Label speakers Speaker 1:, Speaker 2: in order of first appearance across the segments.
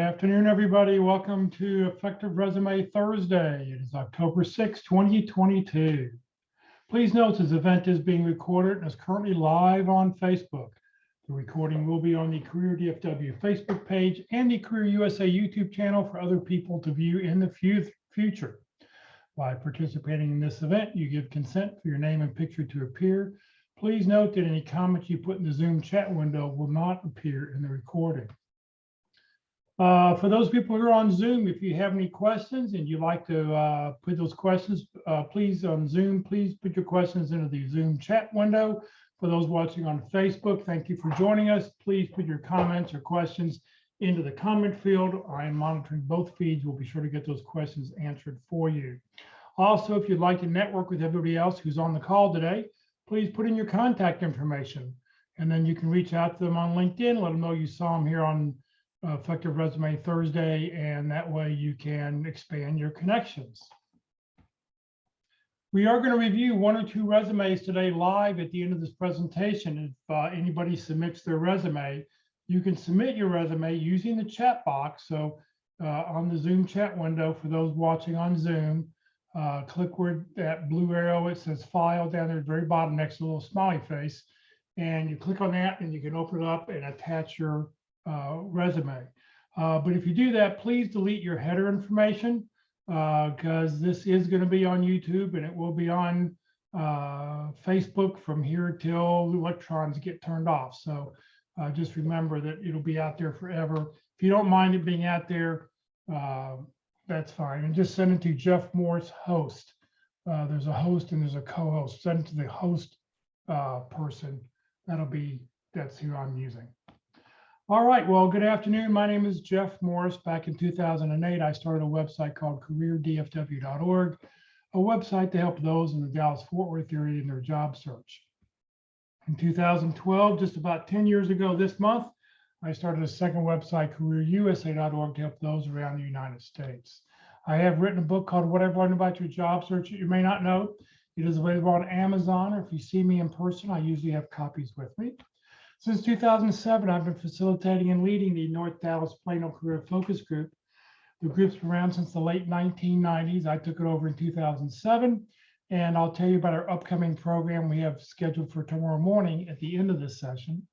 Speaker 1: afternoon, everybody. Welcome to Effective Resume Thursday. It is October 6, 2022. Please note this event is being recorded and is currently live on Facebook. The recording will be on the Career DFW Facebook page and the Career USA YouTube channel for other people to view in the future. By participating in this event, you give consent for your name and picture to appear. Please note that any comments you put in the Zoom chat window will not appear in the recording. For those people who are on Zoom, if you have any questions and you'd like to put those questions, please on Zoom, please put your questions into the Zoom chat window. For those watching on Facebook, thank you for joining us. Please put your comments or questions into the comment field. I am monitoring both feeds. We'll be sure to get those questions answered for you. Also, if you'd like to network with everybody else who's on the call today, please put in your contact information, and then you can reach out to them on LinkedIn, let them know you saw them here on Effective Resume Thursday, and that way you can expand your connections. We are going to review one or two resumes today live at the end of this presentation. If anybody submits their resume, you can submit your resume using the chat box. So on the Zoom chat window, for those watching on Zoom, click where that blue arrow, it says file down there at the very bottom next to a little smiley face, and you click on that and you can open it up and attach your resume. But if you do that, please delete your header information because this is going to be on YouTube and it will be on Facebook from here till the electrons get turned off. So just remember that it'll be out there forever. If you don't mind it being out there, that's fine. And just send it to Jeff Morris host. There's a host and there's a co-host. Send it to the host person. That's who I'm using. All right, well, good afternoon. My name is Jeff Morris. Back in 2008, I started a website called careerdfw.org, a website to help those in the Dallas-Fort Worth area in their job search. In 2012, just about 10 years ago this month, I started a second website, careerusa.org, to help those around the United States. I have written a book called What I've Learned About Your Job Search that you may not know. It is available on Amazon, or if you see me in person, I usually have copies with me. Since 2007, I've been facilitating and leading the North Dallas Plano Career Focus Group. The group's been around since the late 1990s. I took it over in 2007, and I'll tell you about our upcoming program we have scheduled for tomorrow morning at the end of this session.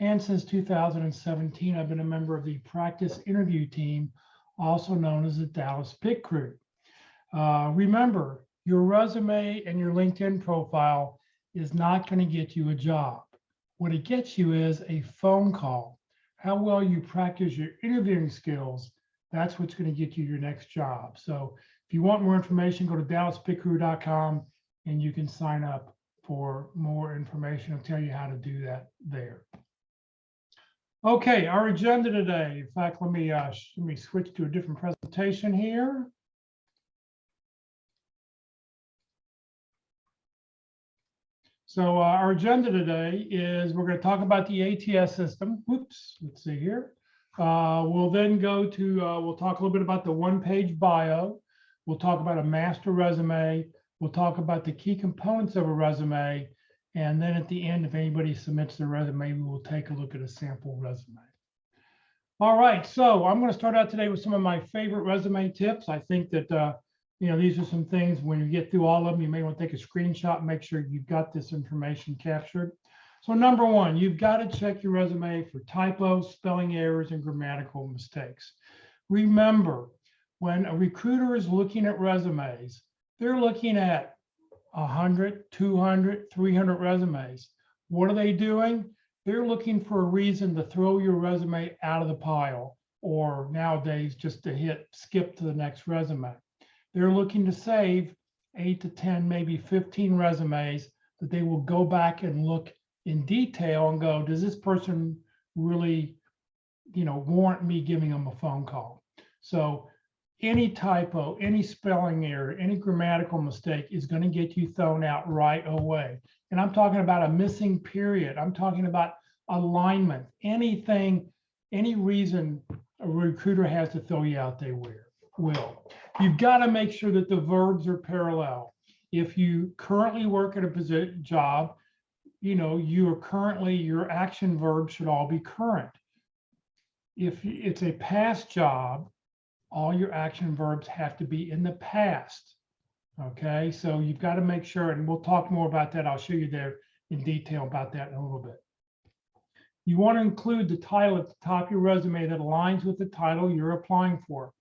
Speaker 1: And since 2017, I've been a member of the practice interview team, also known as the Dallas Pick Crew. Remember, your resume and your LinkedIn profile is not going to get you a job. What it gets you is a phone call. How well you practice your interviewing skills, that's what's going to get you your next job. So if you want more information, go to dallaspickcrew.com and you can sign up for more information. I'll tell you how to do that there. Okay, our agenda today. In fact, let me switch to a different presentation here. So our agenda today is we're going to talk about the ATS system. Whoops, let's see here. We'll then go to, we'll talk a little bit about the one-page bio. We'll talk about a master resume. We'll talk about the key components of a resume. And then at the end, if anybody submits their resume, we will take a look at a sample resume. All right, so I'm going to start out today with some of my favorite resume tips. I think that these are some things when you get through all of them, you may want to take a screenshot and make sure you've got this information captured. So number one, you've got to check your resume for typos, spelling errors, and grammatical mistakes. Remember, when a recruiter is looking at resumes, they're looking at 100, 200, 300 resumes. What are they doing? They're looking for a reason to throw your resume out of the pile, or nowadays just to hit skip to the next resume. They're looking to save 8 to 10, maybe 15 resumes that they will go back and look in detail and go, does this person really, warrant me giving them a phone call? So any typo, any spelling error, any grammatical mistake is going to get you thrown out right away. And I'm talking about a missing period. I'm talking about alignment, anything, any reason a recruiter has to throw you out, they will. You've got to make sure that the verbs are parallel. If you currently work at a job, your action verbs should all be current. if it's a past job, all your action verbs have to be in the past. Okay, so you've got to make sure, and we'll talk more about that. I'll show you there in detail about that in a little bit. You want to include the title at the top of your resume that aligns with the title you're applying for.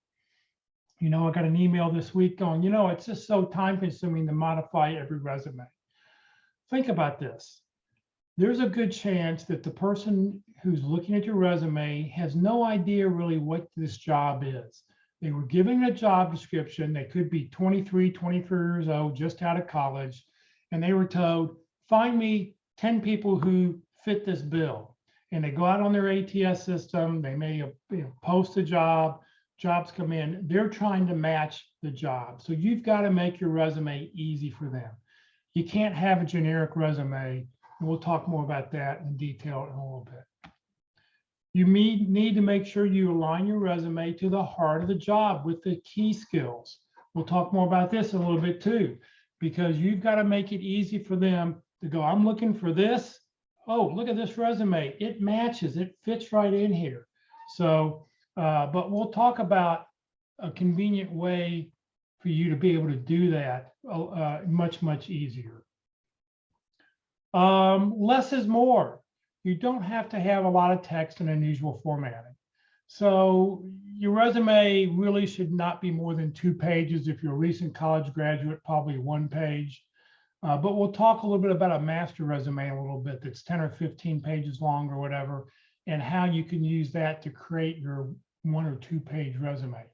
Speaker 1: You know, I got an email this week going, you know, it's just so time consuming to modify every resume. Think about this. There's a good chance that the person who's looking at your resume has no idea really what this job is. They were given a job description. They could be 23, 24 years old, just out of college, and they were told, find me 10 people who fit this bill. And they go out on their ATS system. They may post a job, jobs come in. They're trying to match the job. So you've got to make your resume easy for them. You can't have a generic resume. And we'll talk more about that in detail in a little bit. You need to make sure you align your resume to the heart of the job with the key skills. We'll talk more about this a little bit too, because you've got to make it easy for them to go, I'm looking for this. Oh, look at this resume. It matches, it fits right in here. So, but we'll talk about a convenient way for you to be able to do that much, much easier. Less is more. You don't have to have a lot of text and unusual formatting. So your resume really should not be more than 2 pages. If you're a recent college graduate, probably 1 page. But we'll talk a little bit about a master resume in a little bit that's 10 or 15 pages long or whatever, and how you can use that to create your 1 or 2 page resume.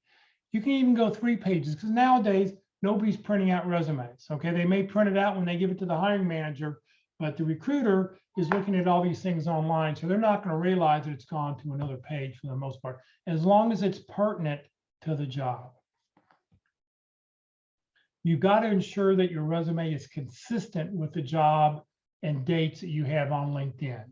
Speaker 1: You can even go 3 pages, because nowadays nobody's printing out resumes. Okay, they may print it out when they give it to the hiring manager, but the recruiter is looking at all these things online, so they're not going to realize that it's gone to another page for the most part, as long as it's pertinent to the job. You've got to ensure that your resume is consistent with the job and dates that you have on LinkedIn.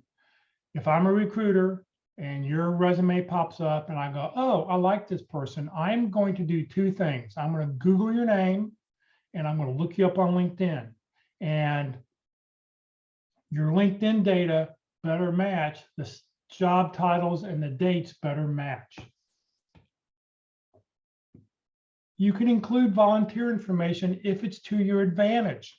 Speaker 1: If I'm a recruiter and your resume pops up and I go, oh, I like this person, I'm going to do 2 things. I'm going to Google your name and I'm going to look you up on LinkedIn. And your LinkedIn data better match, the job titles and the dates better match. You can include volunteer information if it's to your advantage.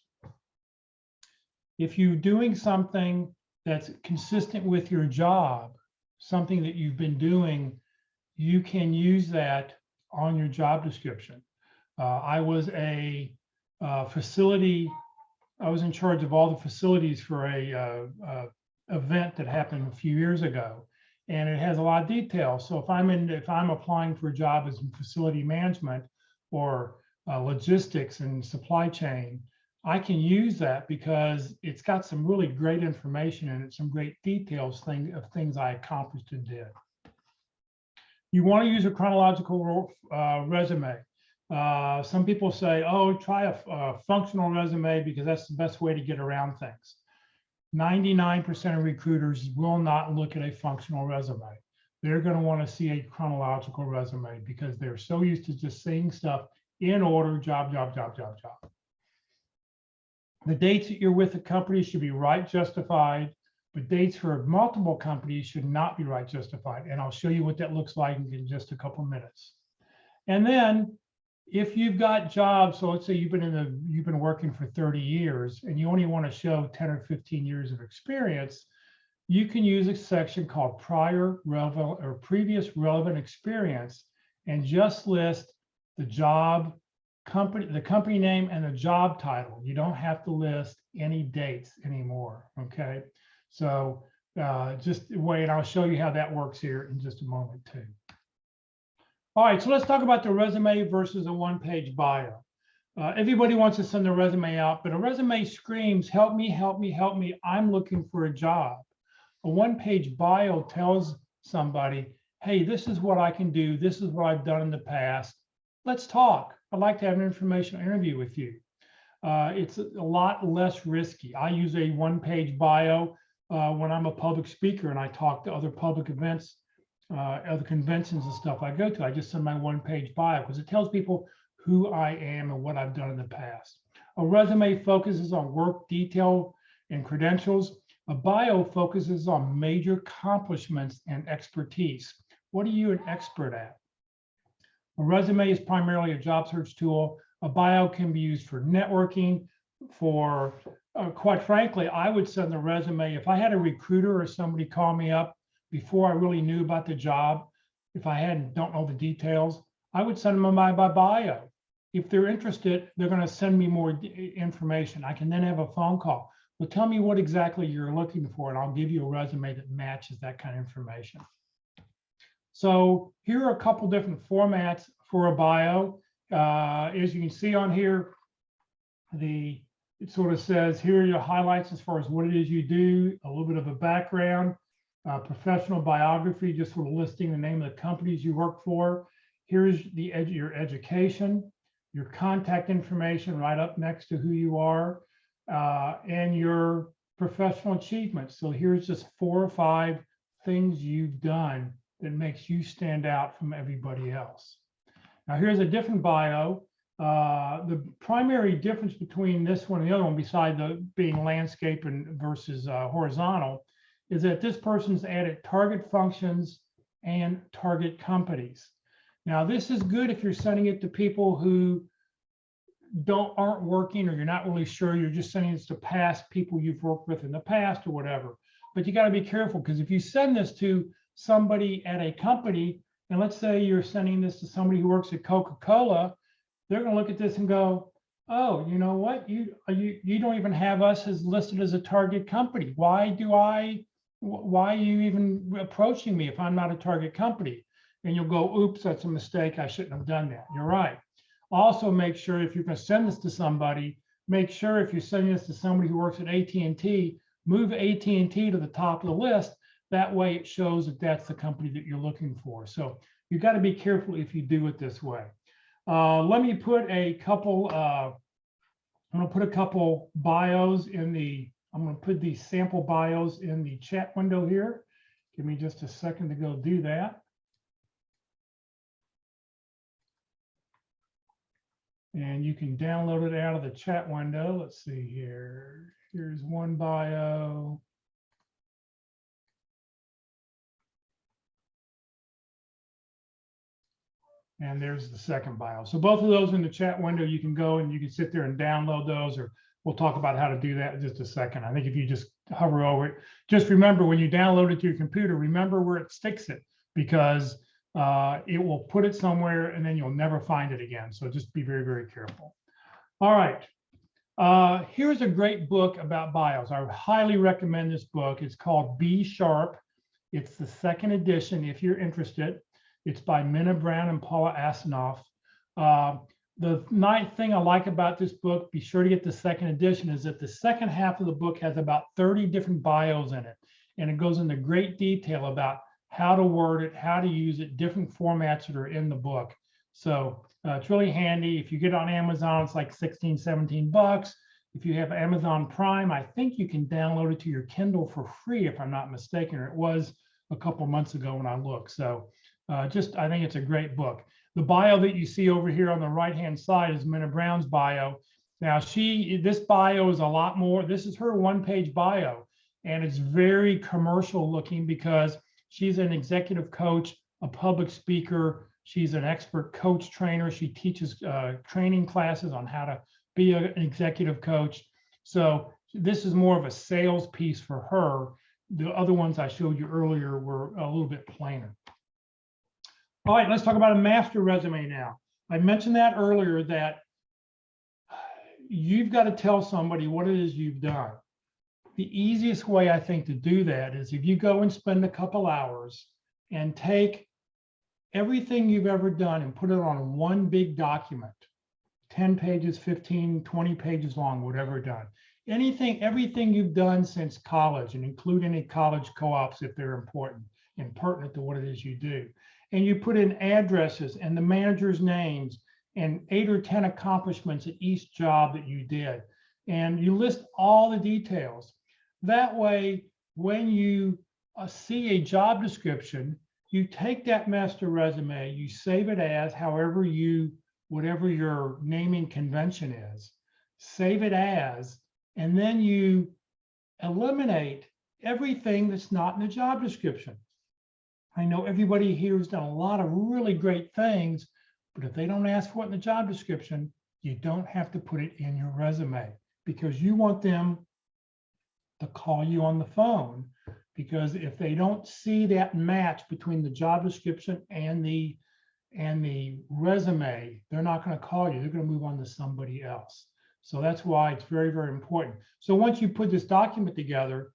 Speaker 1: If you're doing something that's consistent with your job, something that you've been doing, you can use that on your job description. I was a facility, I was in charge of all the facilities for a event that happened a few years ago, and it has a lot of detail. So if I'm applying for a job as in facility management or logistics and supply chain, I can use that because it's got some really great information in it, some great details of things I accomplished and did. You want to use a chronological resume. Some people say, oh, try a functional resume because that's the best way to get around things. 99% of recruiters will not look at a functional resume. They're going to want to see a chronological resume because they're so used to just seeing stuff in order, job, job, job, job, job. The dates that you're with a company should be right justified, but dates for multiple companies should not be right justified. And I'll show you what that looks like in just a couple minutes. And then if you've got jobs, so let's say you've been working for 30 years and you only want to show 10 or 15 years of experience, you can use a section called prior relevant or previous relevant experience and just list the job, the company name and the job title. You don't have to list any dates anymore. Okay, so just wait, and I'll show you how that works here in just a moment too. All right, so let's talk about the resume versus a one-page bio. Everybody wants to send a resume out, but a resume screams, help me, help me, help me. I'm looking for a job. A one-page bio tells somebody, hey, this is what I can do. This is what I've done in the past. Let's talk. I'd like to have an informational interview with you. It's a lot less risky. I use a one-page bio when I'm a public speaker and I talk to other public events, other conventions and stuff I go to. I just send my one-page bio because it tells people who I am and what I've done in the past. A resume focuses on work detail and credentials. A bio focuses on major accomplishments and expertise. What are you an expert at? A resume is primarily a job search tool. A bio can be used for networking, for quite frankly, I would send the resume. If I had a recruiter or somebody call me up before I really knew about the job, if I don't know the details, I would send them my bio. If they're interested, they're going to send me more information. I can then have a phone call. Well, tell me what exactly you're looking for, and I'll give you a resume that matches that kind of information. So here are a couple different formats for a bio. As you can see on here, it sort of says, here are your highlights as far as what it is you do, a little bit of a background, professional biography, just sort of listing the name of the companies you work for. Here's your education, your contact information right up next to who you are, and your professional achievements. So here's just 4 or 5 things you've done that makes you stand out from everybody else. Now here's a different bio. The primary difference between this one and the other one, beside being landscape and versus horizontal, is that this person's added target functions and target companies. Now this is good if you're sending it to people who aren't working, or you're not really sure, you're just sending this to past people you've worked with in the past or whatever. But you got to be careful, because if you send this to somebody at a company, and let's say you're sending this to somebody who works at Coca-Cola, they're going to look at this and go, oh, you know what? You don't even have us as listed as a target company. Why are you even approaching me if I'm not a target company? And you'll go, oops, that's a mistake. I shouldn't have done that. You're right. Also, make sure if you're going to send this to somebody, make sure if you're sending this to somebody who works at AT&T, move AT&T to the top of the list. That way it shows that that's the company that you're looking for. So you've got to be careful if you do it this way. Let me put a couple, I'm going to put a couple bios I'm going to put these sample bios in the chat window here. Give me just a second to go do that. And you can download it out of the chat window. Let's see here. Here's one bio. And there's the second bio. So both of those in the chat window, you can go and you can sit there and download those, or we'll talk about how to do that in just a second. I think if you just hover over it, just remember when you download it to your computer, remember where it sticks it, because it will put it somewhere and then you'll never find it again. So just be very, very careful. All right. Here's a great book about bios. I highly recommend this book. It's called Be Sharp. It's the 2nd edition if you're interested. It's by Minna Brown and Paula Asanoff. The nice thing I like about this book, be sure to get the 2nd edition, is that the second half of the book has about 30 different bios in it. And it goes into great detail about how to word it, how to use it, different formats that are in the book. So it's really handy. If you get it on Amazon, it's like 16, 17 bucks. If you have Amazon Prime, I think you can download it to your Kindle for free, if I'm not mistaken, or it was a couple months ago when I looked. So I think it's a great book. The bio that you see over here on the right-hand side is Minna Brown's bio. Now this bio is a lot more. This is her 1-page bio, and it's very commercial looking because she's an executive coach, a public speaker. She's an expert coach trainer. She teaches training classes on how to be an executive coach. So this is more of a sales piece for her. The other ones I showed you earlier were a little bit plainer. All right, let's talk about a master resume now. I mentioned that earlier, that you've got to tell somebody what it is you've done. The easiest way, I think, to do that is if you go and spend a couple hours and take everything you've ever done and put it on one big document, 10 pages, 15, 20 pages long, whatever done. Everything you've done since college, and include any college co-ops if they're important and pertinent to what it is you do. And you put in addresses and the manager's names and 8 or 10 accomplishments at each job that you did. And you list all the details. That way, when you see a job description, you take that master resume, you save it as whatever your naming convention is, save it as, and then you eliminate everything that's not in the job description. I know everybody here has done a lot of really great things, but if they don't ask for it in the job description, you don't have to put it in your resume because you want them to call you on the phone. Because if they don't see that match between the job description and the resume, they're not going to call you. They're going to move on to somebody else. So that's why it's very, very important. So once you put this document together,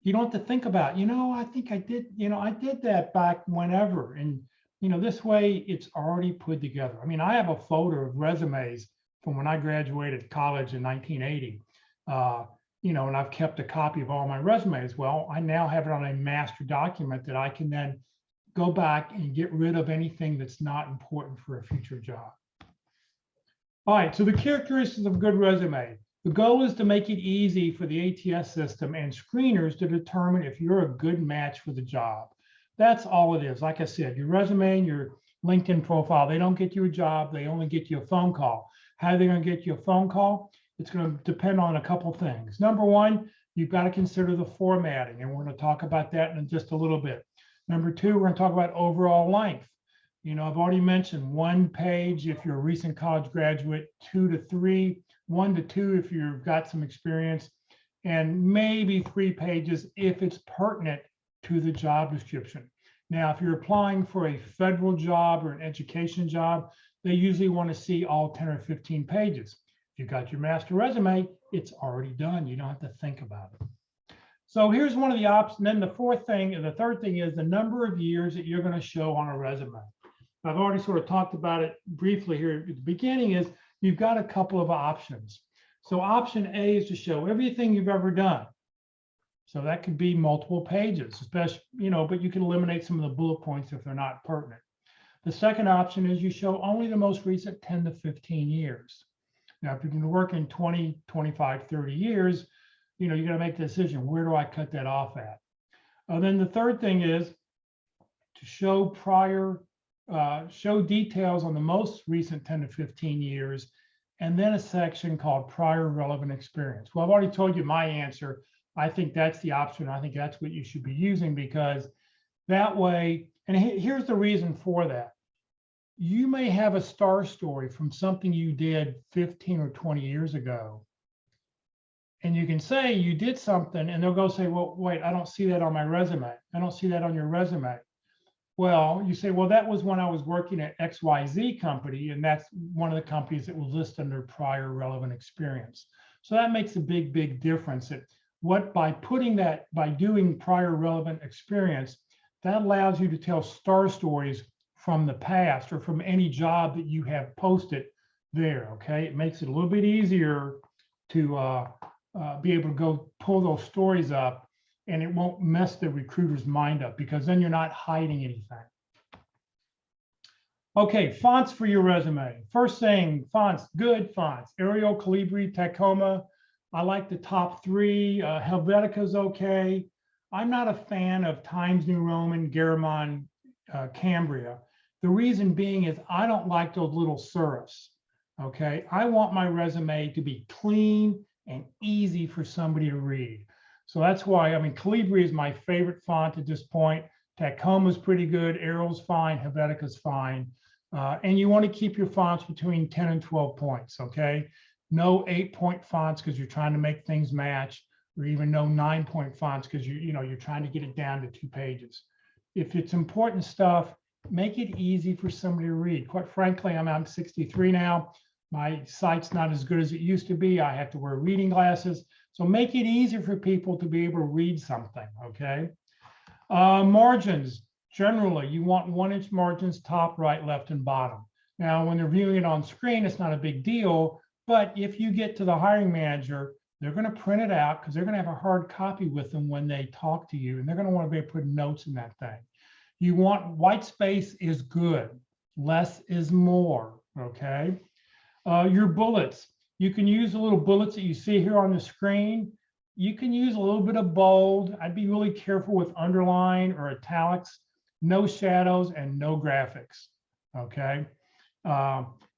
Speaker 1: you don't have to think about, I think I did, I did that back whenever. And, this way it's already put together. I mean, I have a folder of resumes from when I graduated college in 1980. And I've kept a copy of all my resumes. Well, I now have it on a master document that I can then go back and get rid of anything that's not important for a future job. All right, so the characteristics of a good resume. The goal is to make it easy for the ATS system and screeners to determine if you're a good match for the job. That's all it is. Like I said, your resume and your LinkedIn profile, they don't get you a job, they only get you a phone call. How are they going to get you a phone call? It's going to depend on a couple things. Number one, you've got to consider the formatting, and we're going to talk about that in just a little bit. Number two, we're going to talk about overall length. I've already mentioned 1 page if you're a recent college graduate, 2 to 3, 1 to 2 if you've got some experience, and maybe 3 pages if it's pertinent to the job description. Now, if you're applying for a federal job or an education job, they usually want to see all 10 or 15 pages. If you've got your master resume, it's already done. You don't have to think about it. So here's one of the options. Then the third thing is the number of years that you're going to show on a resume. I've already sort of talked about it briefly here at the beginning. Is you've got a couple of options. So option A is to show everything you've ever done. So that could be multiple pages, especially, but you can eliminate some of the bullet points if they're not pertinent. The second option is you show only the most recent 10 to 15 years. Now, if you've been working 20, 25, 30 years, you're going to make the decision, where do I cut that off at? Then the third thing is to show show details on the most recent 10 to 15 years, and then a section called prior relevant experience. Well, I've already told you my answer. I think that's the option. I think that's what you should be using, because that way, and here's the reason for that. You may have a star story from something you did 15 or 20 years ago. And you can say you did something, and they'll go say, well, wait, I don't see that on my resume. I don't see that on your resume. Well, you say, well, that was when I was working at XYZ company, and that's one of the companies that was listed under prior relevant experience. So that makes a big, big difference. By doing prior relevant experience, that allows you to tell star stories from the past or from any job that you have posted there, okay? It makes it a little bit easier to be able to go pull those stories up, and it won't mess the recruiter's mind up, because then you're not hiding anything. Okay, fonts for your resume. First thing, fonts, good fonts. Arial, Calibri, Tacoma. I like the top 3. Helvetica's okay. I'm not a fan of Times New Roman, Garamond, Cambria. The reason being is I don't like those little serifs, okay? I want my resume to be clean and easy for somebody to read. So that's why, Calibri is my favorite font at this point. Tacoma's pretty good, Arial's fine, Helvetica's fine. And you want to keep your fonts between 10 and 12 points, okay? No 8-point fonts because you're trying to make things match, or even no 9-point fonts because you're trying to get it down to 2 pages. If it's important stuff, make it easy for somebody to read. Quite frankly, I'm 63 now. My sight's not as good as it used to be. I have to wear reading glasses. So make it easier for people to be able to read something, okay? Margins, generally, you want 1-inch margins, top, right, left, and bottom. Now, when they're viewing it on screen, it's not a big deal. But if you get to the hiring manager, they're going to print it out because they're going to have a hard copy with them when they talk to you, and they're going to want to be able to put notes in that thing. You want white space is good. Less is more, okay? Your bullets. You can use the little bullets that you see here on the screen. You can use a little bit of bold. I'd be really careful with underline or italics, no shadows and no graphics, okay?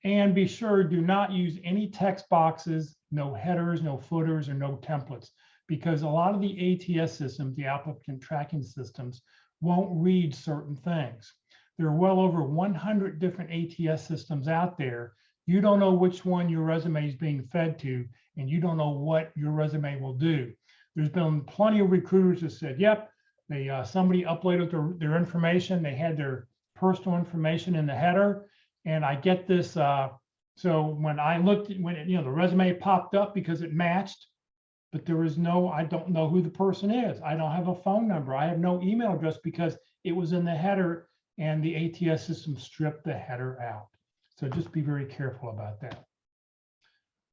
Speaker 1: And be sure, do not use any text boxes, no headers, no footers, or no templates, because a lot of the ATS systems, the applicant tracking systems, won't read certain things. There are well over 100 different ATS systems out there. You don't know which one your resume is being fed to, and you don't know what your resume will do. There's been plenty of recruiters that said, yep, somebody uploaded their information. They had their personal information in the header. And I get this. So when I looked at the resume popped up because it matched, but there was I don't know who the person is. I don't have a phone number. I have no email address because it was in the header and the ATS system stripped the header out. So just be very careful about that.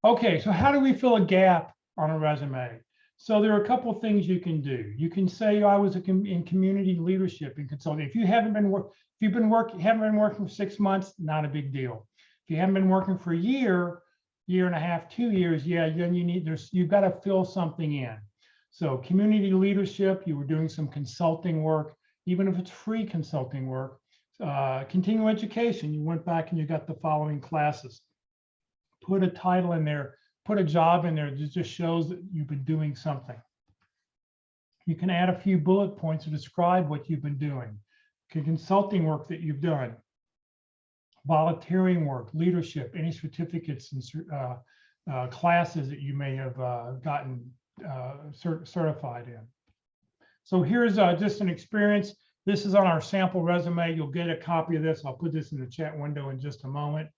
Speaker 1: Okay, so how do we fill a gap on a resume? So there are a couple of things you can do. You can say I was in community leadership and consulting. If you haven't been working for 6 months, not a big deal. If you haven't been working for a year and a half, 2 years, yeah, then you've got to fill something in. So community leadership, you were doing some consulting work, even if it's free consulting work. Continuing education, you went back and you got the following classes. Put a title in there, put a job in there that just shows that you've been doing something. You can add a few bullet points to describe what you've been doing. Consulting work that you've done, volunteering work, leadership, any certificates and classes that you may have gotten certified in. So here's just an experience. This is on our sample resume. You'll get a copy of this. I'll put this in the chat window in just a moment.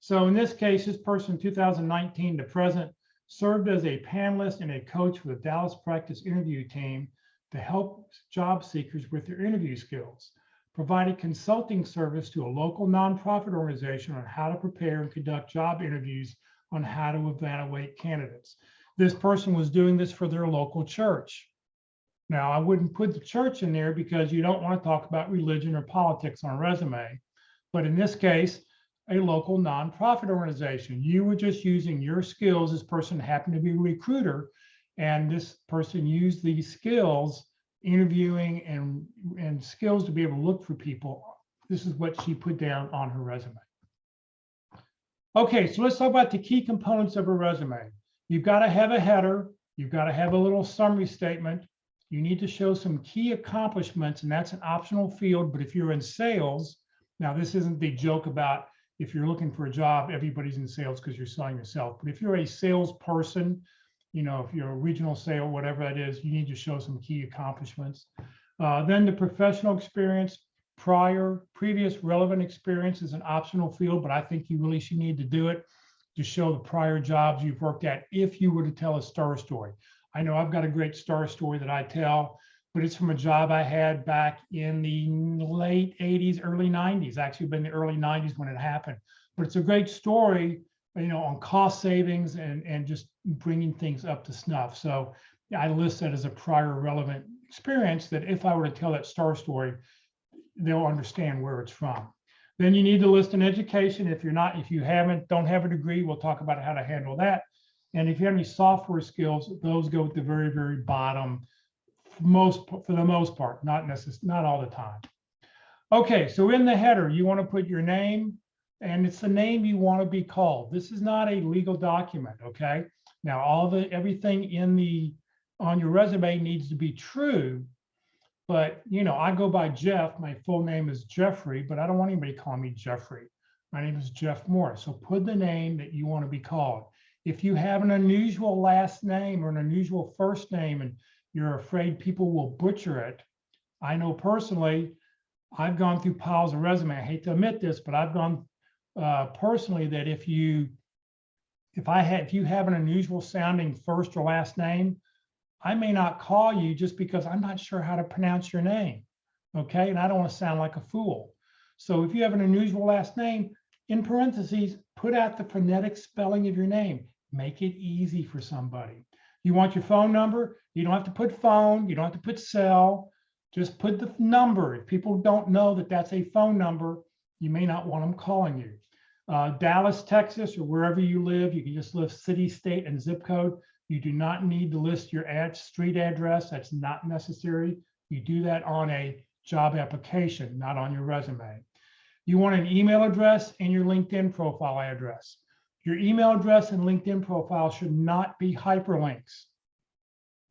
Speaker 1: So in this case, this person, 2019 to present, served as a panelist and a coach for the Dallas practice interview team to help job seekers with their interview skills. Provided consulting service to a local nonprofit organization on how to prepare and conduct job interviews on how to evaluate candidates. This person was doing this for their local church. Now, I wouldn't put the church in there because you don't want to talk about religion or politics on a resume. But in this case, a local nonprofit organization. You were just using your skills. This person happened to be a recruiter, and this person used these skills, interviewing and skills to be able to look for people. This is what she put down on her resume. Okay, so let's talk about the key components of a resume. You've got to have a header. You've got to have a little summary statement. You need to show some key accomplishments, and that's an optional field. But if you're in sales, now this isn't the joke about if you're looking for a job, everybody's in sales because you're selling yourself. But if you're a salesperson, if you're a regional sale, whatever that is, you need to show some key accomplishments. Then the professional experience, previous relevant experience is an optional field, but I think you really should need to do it to show the prior jobs you've worked at if you were to tell a star story. I know I've got a great star story that I tell, but it's from a job I had back in the late 80s, early 90s, actually been the early 90s when it happened. But it's a great story, on cost savings and just bringing things up to snuff. So I list that as a prior relevant experience that if I were to tell that star story, they'll understand where it's from. Then you need to list an education. If you don't have a degree, we'll talk about how to handle that. And if you have any software skills, those go at the very, very bottom for the most part, not all the time. Okay, so in the header, you want to put your name, and it's the name you want to be called. This is not a legal document, okay? Now, everything on your resume needs to be true, but I go by Jeff. My full name is Jeffrey, but I don't want anybody calling me Jeffrey. My name is Jeff Morris. So put the name that you want to be called. If you have an unusual last name or an unusual first name and you're afraid people will butcher it, I know personally, I've gone through piles of resume. I hate to admit this, but I've gone personally that if you have an unusual sounding first or last name, I may not call you just because I'm not sure how to pronounce your name, okay? And I don't want to sound like a fool. So if you have an unusual last name, in parentheses, put out the phonetic spelling of your name. Make it easy for somebody. You want your phone number? You don't have to put phone. You don't have to put cell. Just put the number. If people don't know that that's a phone number, you may not want them calling you. Dallas, Texas, or wherever you live, you can just list city, state, and zip code. You do not need to list your street address. That's not necessary. You do that on a job application, not on your resume. You want an email address and your LinkedIn profile address. Your email address and LinkedIn profile should not be hyperlinks.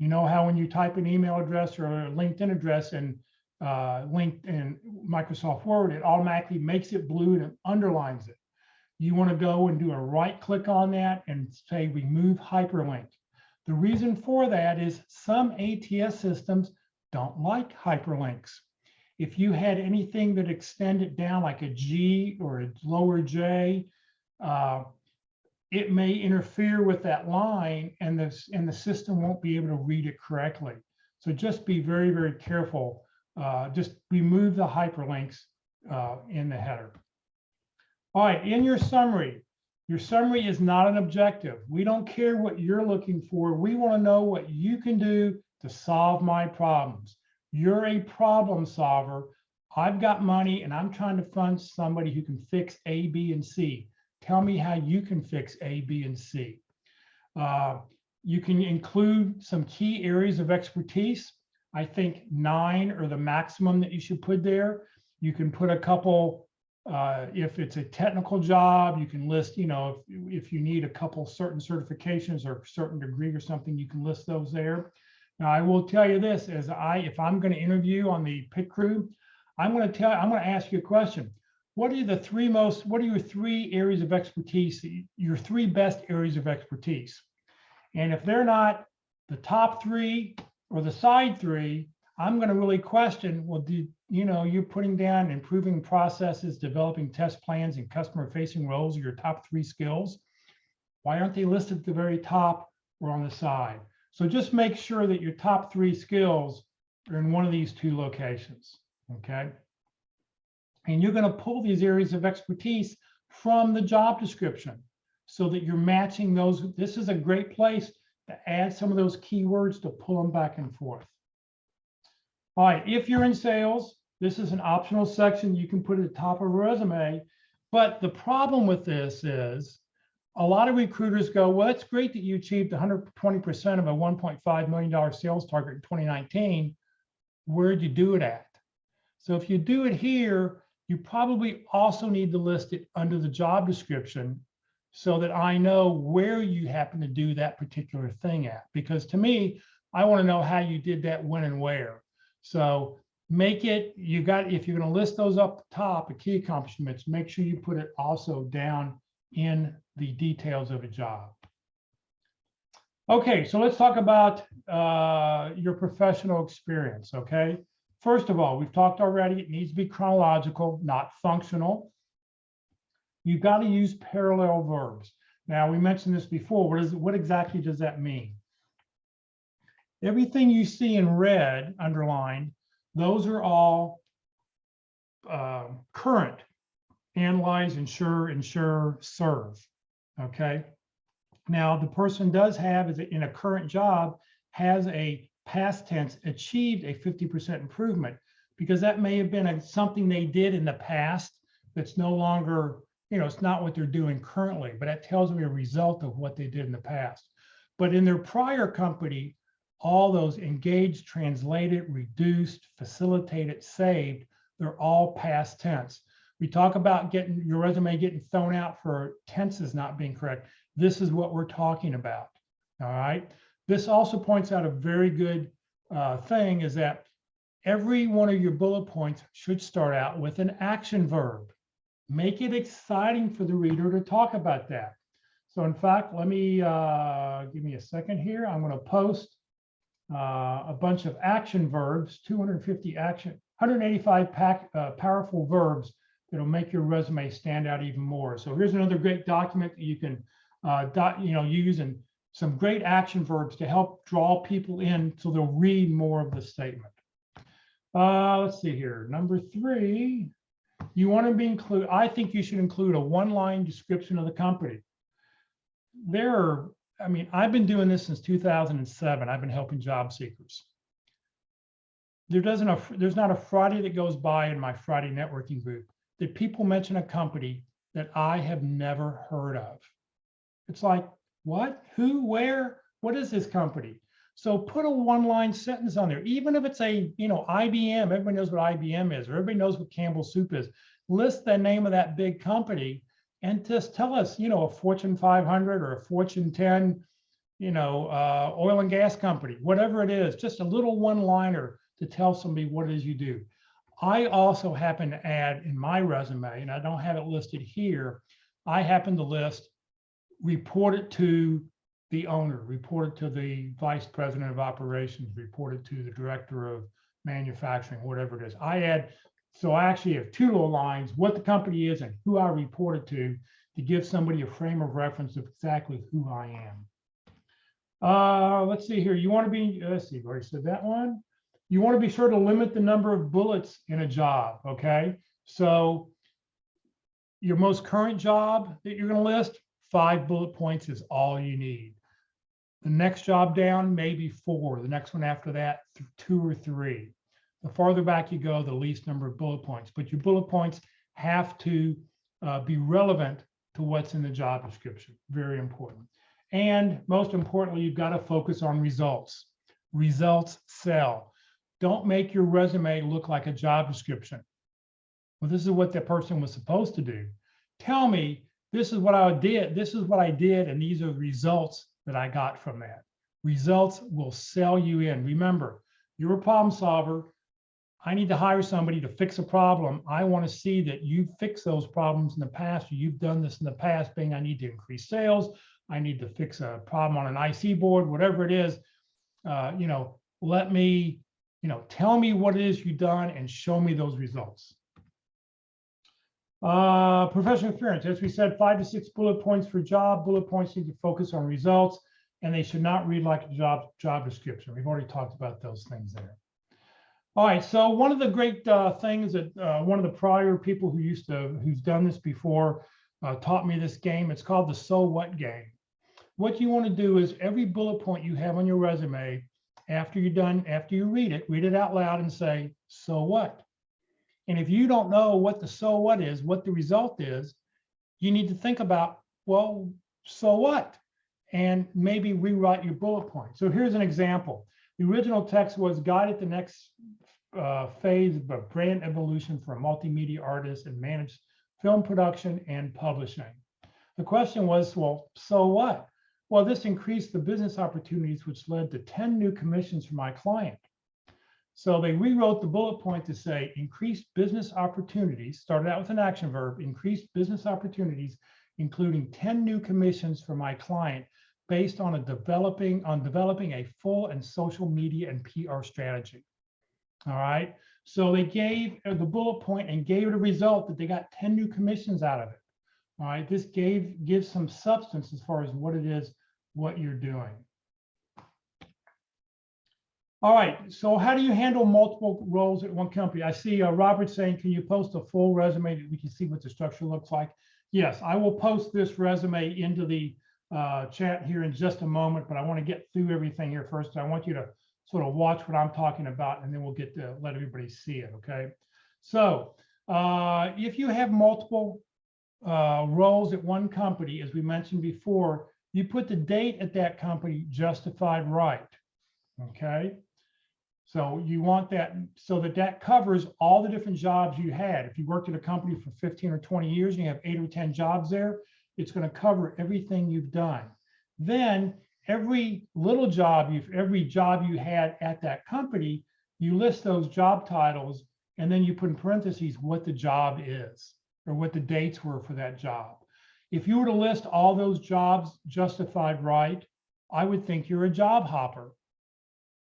Speaker 1: You know how when you type an email address or a LinkedIn address and link in Microsoft Word, it automatically makes it blue and it underlines it. You want to go and do a right click on that and say remove hyperlink. The reason for that is some ATS systems don't like hyperlinks. If you had anything that extended down like a G or a lower J, it may interfere with that line and the system won't be able to read it correctly. So just be very, very careful. Just remove the hyperlinks in the header. All right, in your summary is not an objective. We don't care what you're looking for. We want to know what you can do to solve my problems. You're a problem solver. I've got money and I'm trying to fund somebody who can fix A, B, and C. Tell me how you can fix A, B, and C. You can include some key areas of expertise. I think 9 are the maximum that you should put there. You can put a couple, if it's a technical job, you can list, if you need a couple certain certifications or a certain degree or something, you can list those there. Now, I will tell you this, if I'm going to interview on the pit crew, I'm going to ask you a question. What are your 3 areas of expertise, your 3 best areas of expertise? And if they're not the top 3 or the side 3, I'm going to really question, well, you're putting down improving processes, developing test plans, and customer-facing roles are your top 3 skills. Why aren't they listed at the very top or on the side? So just make sure that your top 3 skills are in one of these 2 locations, okay? And you're going to pull these areas of expertise from the job description so that you're matching those. This is a great place to add some of those keywords to pull them back and forth. All right, if you're in sales, this is an optional section you can put at the top of a resume. But the problem with this is a lot of recruiters go, well, it's great that you achieved 120% of a $1.5 million sales target in 2019. Where'd you do it at? So if you do it here, you probably also need to list it under the job description so that I know where you happen to do that particular thing at. Because to me, I want to know how you did that, when and where. So make it, if you're going to list those up top, the key accomplishments, make sure you put it also down in the details of a job. Okay, so let's talk about your professional experience, okay? First of all, we've talked already, it needs to be chronological, not functional. You've got to use parallel verbs. Now, we mentioned this before. What exactly does that mean? Everything you see in red, underlined, those are all current. Analyze, ensure, serve, okay? Now, the person does have, in a current job, has a past tense achieved a 50% improvement, because that may have been something they did in the past that's no longer, it's not what they're doing currently, but that tells me a result of what they did in the past. But in their prior company, all those engaged, translated, reduced, facilitated, saved, they're all past tense. We talk about getting your resume getting thrown out for tenses not being correct. This is what we're talking about, all right? This also points out a very good thing is that every one of your bullet points should start out with an action verb. Make it exciting for the reader to talk about that. So in fact, give me a second here. I'm going to post a bunch of action verbs, 185 powerful verbs that'll make your resume stand out even more. So here's another great document that you can use, and some great action verbs to help draw people in so they'll read more of the statement. Let's see here. Number 3, you want to I think you should include a 1-line description of the company. I've been doing this since 2007. I've been helping job seekers. There's not a Friday that goes by in my Friday networking group that people mention a company that I have never heard of. It's like, what, who, where, what is this company? So put a 1-line sentence on there, even if it's a, IBM, everybody knows what IBM is, or everybody knows what Campbell's Soup is. List the name of that big company and just tell us, a Fortune 500 or a Fortune 10, oil and gas company, whatever it is, just a little 1-liner to tell somebody what it is you do. I also happen to add in my resume, and I don't have it listed here, I happen to list report it to the owner, report it to the vice president of operations, report it to the director of manufacturing, whatever it is. So I actually have two little lines, what the company is and who I report it to give somebody a frame of reference of exactly who I am. Let's see here. You want to be, let's see, I already said that one. You want to be sure to limit the number of bullets in a job, okay? So your most current job that you're going to list, 5 bullet points is all you need. The next job down, maybe 4. The next one after that, 2 or 3. The farther back you go, the least number of bullet points. But your bullet points have to be relevant to what's in the job description. Very important. And most importantly, you've got to focus on results. Results sell. Don't make your resume look like a job description. Well, this is what that person was supposed to do. Tell me, this is what I did. This is what I did, and these are the results that I got from that. Results will sell you in. Remember, you're a problem solver. I need to hire somebody to fix a problem. I want to see that you've fixed those problems in the past, or you've done this in the past, being I need to increase sales. I need to fix a problem on an IC board, whatever it is. Let me, tell me what it is you've done and show me those results. Professional experience, as we said, 5 to 6 bullet points for job. Bullet points need to focus on results, and they should not read like a job description. We've already talked about those things there. All right, so one of the great things that one of the prior people who's done this before taught me this game. It's called the so what game. What you want to do is every bullet point you have on your resume, after you read it out loud and say, so what? And if you don't know what the so what is, what the result is, you need to think about, well, so what? And maybe rewrite your bullet point. So here's an example. The original text was guide at the next phase of brand evolution for a multimedia artist and managed film production and publishing. The question was, well, so what? Well, this increased the business opportunities, which led to 10 new commissions for my client. So they rewrote the bullet point to say increased business opportunities, started out with an action verb, increased business opportunities, including 10 new commissions for my client based on developing a full and social media and PR strategy. All right. So they gave the bullet point and gave it a result that they got 10 new commissions out of it. All right. This gives some substance as far as what it is, what you're doing. All right. So how do you handle multiple roles at one company? I see Robert saying, can you post a full resume that we can see what the structure looks like? Yes, I will post this resume into the chat here in just a moment, but I want to get through everything here first. I want you to sort of watch what I'm talking about, and then we'll get to let everybody see it, okay? So if you have multiple roles at one company, as we mentioned before, you put the date at that company justified right, okay? So you want that so that covers all the different jobs you had. If you worked at a company for 15 or 20 years and you have 8 or 10 jobs there, it's going to cover everything you've done. Then every job you had at that company, you list those job titles, and then you put in parentheses what the job is or what the dates were for that job. If you were to list all those jobs justified right, I would think you're a job hopper.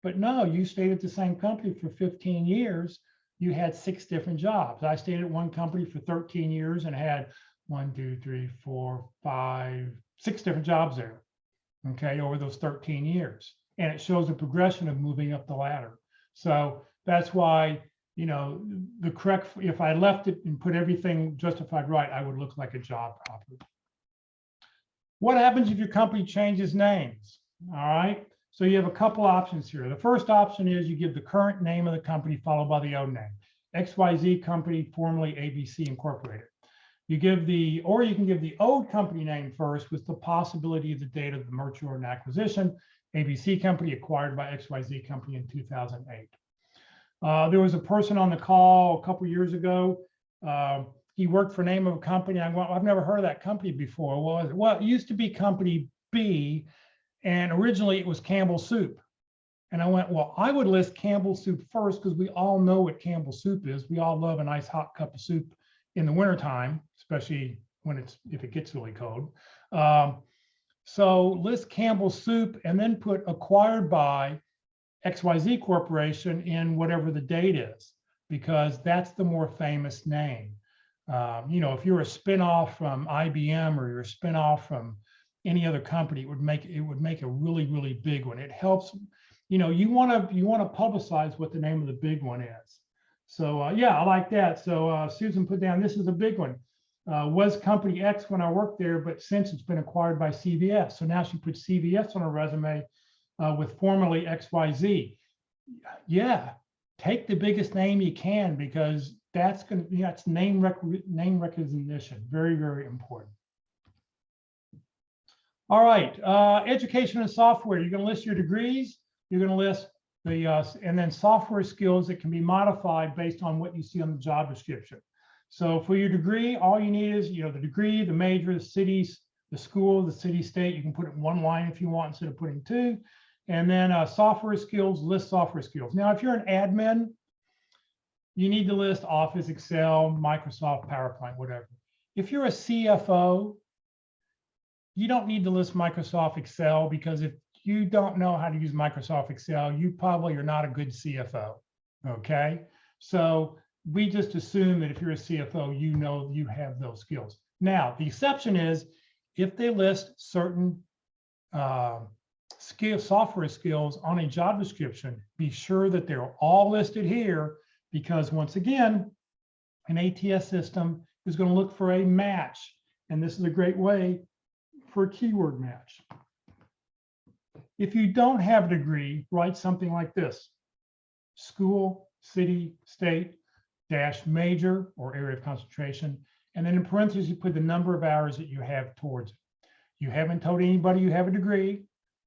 Speaker 1: But no, you stayed at the same company for 15 years. You had 6 different jobs. I stayed at one company for 13 years and had 1, 2, 3, 4, 5, 6 different jobs there, okay, over those 13 years. And it shows a progression of moving up the ladder. So that's why, if I left it and put everything justified right, I would look like a job hopper. What happens if your company changes names? All right. So you have a couple options here. The first option is you give the current name of the company followed by the old name. XYZ Company, formerly ABC Incorporated. You can give the old company name first with the possibility of the date of the merger or an acquisition. ABC Company acquired by XYZ Company in 2008. There was a person on the call a couple of years ago. He worked for name of a company. I've never heard of that company before. Well, it used to be Company B, and originally it was Campbell Soup. And I went, well, I would list Campbell's soup first because we all know what Campbell's soup is. We all love a nice hot cup of soup in the wintertime, especially when if it gets really cold. So list Campbell's soup and then put acquired by XYZ Corporation in whatever the date is, because that's the more famous name. You know, if you're a spinoff from IBM or you're a spinoff from any other company, it would make a really, really big one. It helps, you know, you want to publicize what the name of the big one is. So yeah, I like that. So Susan put down, this is a big one. Was company X when I worked there, but since it's been acquired by CVS. So now she put CVS on her resume with formerly XYZ. Yeah, take the biggest name you can, because that's going to, that's name recognition. Very, very important. All right, education and software. You're going to list your degrees. You're going to list the and then software skills that can be modified based on what you see on the job description. So for your degree, all you need is, you know, the degree, the major, the cities, the school, the city, state. You can put it in one line if you want instead of putting two. And then software skills, list software skills. Now, if you're an admin, you need to list Office, Excel, Microsoft, PowerPoint, whatever. If you're a CFO, you don't need to list Microsoft Excel, because if you don't know how to use Microsoft Excel, you probably are not a good CFO, okay? So we just assume that if you're a CFO, you know you have those skills. Now, the exception is if they list certain software skills on a job description, be sure that they're all listed here, because once again, an ATS system is going to look for a match. And this is a great way for a keyword match. If you don't have a degree, write something like this: school, city, state, dash major or area of concentration. And then in parentheses, you put the number of hours that you have towards it. You haven't told anybody you have a degree.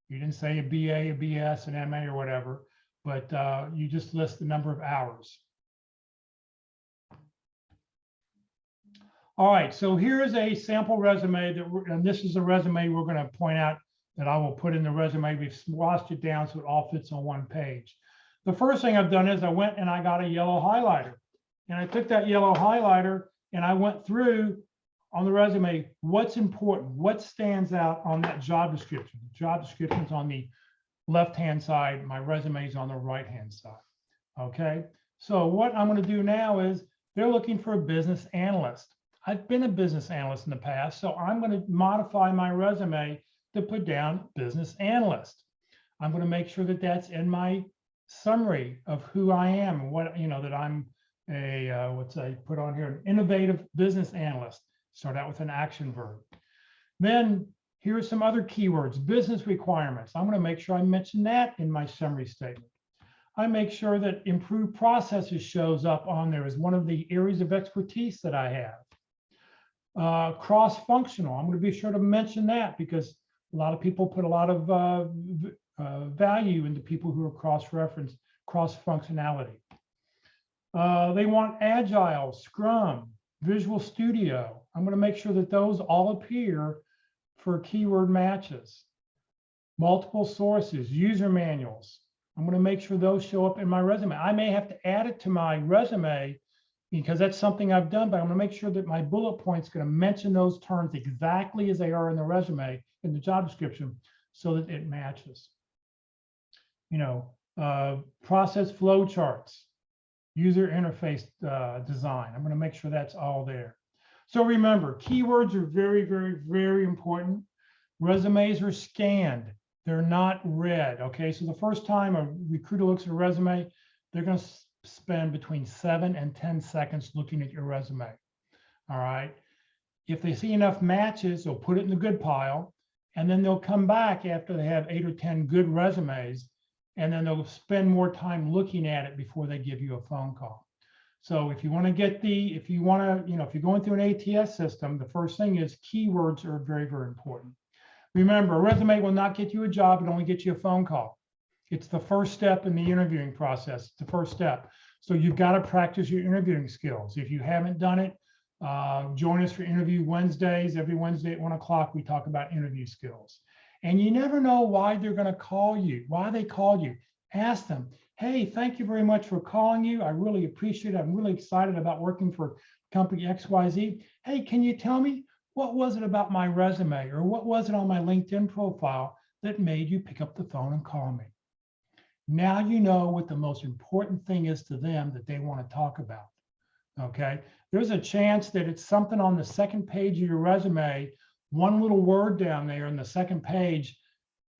Speaker 1: You didn't say a BA, a BS, an MA or whatever, but you just list the number of hours. All right, so here is a sample resume and this is a resume we're going to point out that I will put in the resume. We've washed it down so it all fits on one page. The first thing I've done is I went and I got a yellow highlighter, and I took that yellow highlighter and I went through on the resume what's important, what stands out on that job description. The job description is on the left-hand side, my resume is on the right-hand side. Okay, so what I'm going to do now is they're looking for a business analyst. I've been a business analyst in the past, so I'm going to modify my resume to put down business analyst. I'm going to make sure that that's in my summary of who I am and what, you know, that I'm a, what's I put on here, an innovative business analyst. Start out with an action verb. Then here are some other keywords: business requirements. I'm going to make sure I mention that in my summary statement. I make sure that improved processes shows up on there as one of the areas of expertise that I have. Cross-functional, I'm going to be sure to mention that, because a lot of people put a lot of value into people who are cross-referenced, cross-functionality. They want Agile, Scrum, Visual Studio. I'm going to make sure that those all appear for keyword matches. Multiple sources, user manuals. I'm going to make sure those show up in my resume. I may have to add it to my resume because that's something I've done, but I'm going to make sure that my bullet point's going to mention those terms exactly as they are in the resume, in the job description, so that it matches. You know, process flow charts, user interface design. I'm going to make sure that's all there. So remember, keywords are very, very, very important. Resumes are scanned. They're not read. Okay, so the first time a recruiter looks at a resume, they're going to spend between 7 and 10 seconds looking at your resume. All right. If they see enough matches, they'll put it in the good pile, and then they'll come back after they have 8 or 10 good resumes, and then they'll spend more time looking at it before they give you a phone call. So if you want to get if you're going through an ATS system, the first thing is keywords are very, very important. Remember, a resume will not get you a job, it only gets you a phone call. It's the first step in the interviewing process. It's the first step. So you've got to practice your interviewing skills. If you haven't done it, join us for interview Wednesdays. Every Wednesday at 1 o'clock, we talk about interview skills. And you never know why they're going to call you, why they called you. Ask them, hey, thank you very much for calling you. I really appreciate it. I'm really excited about working for company XYZ. Hey, can you tell me what was it about my resume or what was it on my LinkedIn profile that made you pick up the phone and call me? Now you know what the most important thing is to them that they want to talk about. Okay. There's a chance that it's something on the second page of your resume, one little word down there in the second page,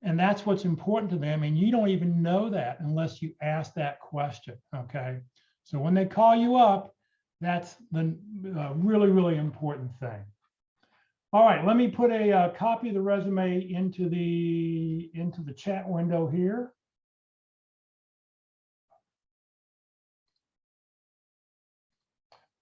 Speaker 1: and that's what's important to them. And you don't even know that unless you ask that question. Okay. So when they call you up, that's the really, really important thing. All right, let me put a copy of the resume into the chat window here.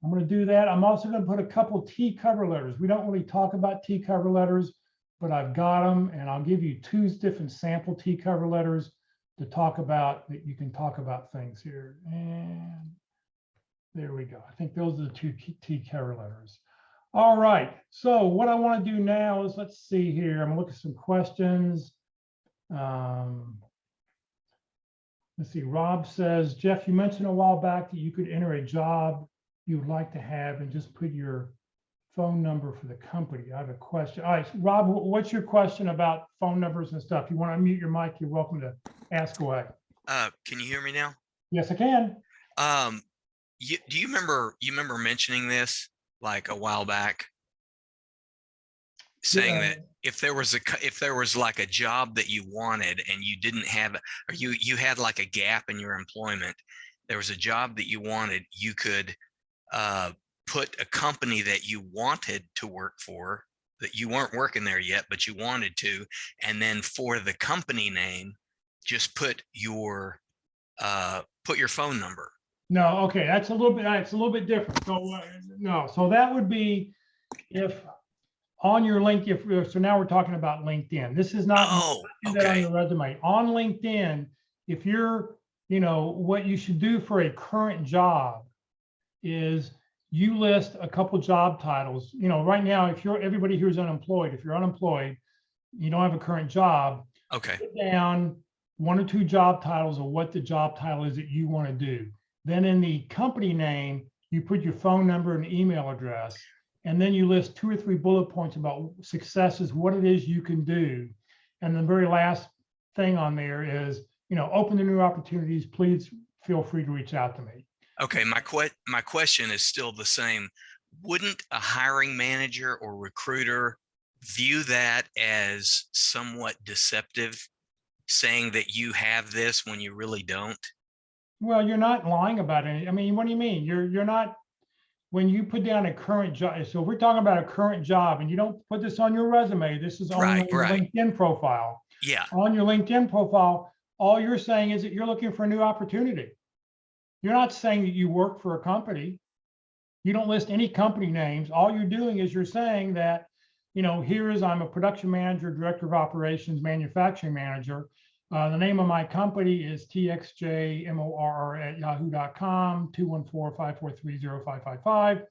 Speaker 1: I'm going to do that. I'm also going to put a couple T cover letters. We don't really talk about T cover letters, but I've got them, and I'll give you two different sample T cover letters to talk about, that you can talk about things here. And there we go. I think those are the two T cover letters. All right. So what I want to do now is, let's see here. I'm going to look at some questions. Let's see. Rob says, Jeff, you mentioned a while back that you could enter a job you would like to have and just put your phone number for the company. I have a question. All right, Rob, what's your question about phone numbers and stuff? You want to unmute your mic, you're welcome to ask away.
Speaker 2: Can you hear me now?
Speaker 1: Yes, I can.
Speaker 2: Do you remember mentioning this like a while back, saying that if there was like a job that you wanted and you didn't have, or you had like a gap in your employment, there was a job that you wanted, you could put a company that you wanted to work for, that you weren't working there yet, but you wanted to, and then for the company name, just put your phone number.
Speaker 1: No, okay, it's a little bit different. So no, so that would be if on your link, so now we're talking about LinkedIn. This is not that on your resume. On LinkedIn, if you're, what you should do for a current job is you list a couple job titles. Right now, if everybody here is unemployed, if you're unemployed, you don't have a current job.
Speaker 2: Okay.
Speaker 1: Put down one or two job titles of what the job title is that you want to do. Then in the company name, you put your phone number and email address, and then you list 2 or 3 bullet points about successes, what it is you can do. And the very last thing on there is, open to new opportunities. Please feel free to reach out to me.
Speaker 2: Okay, my question is still the same. Wouldn't a hiring manager or recruiter view that as somewhat deceptive, saying that you have this when you really don't?
Speaker 1: Well, you're not lying about it. I mean, what do you mean? You're not, when you put down a current job. So we're talking about a current job, and you don't put this on your resume. This is on your LinkedIn profile.
Speaker 2: Yeah.
Speaker 1: On your LinkedIn profile, all you're saying is that you're looking for a new opportunity. You're not saying that you work for a company. You don't list any company names. All you're doing is you're saying that, I'm a production manager, director of operations, manufacturing manager. The name of my company is txjmorr@yahoo.com, 214-543-0555.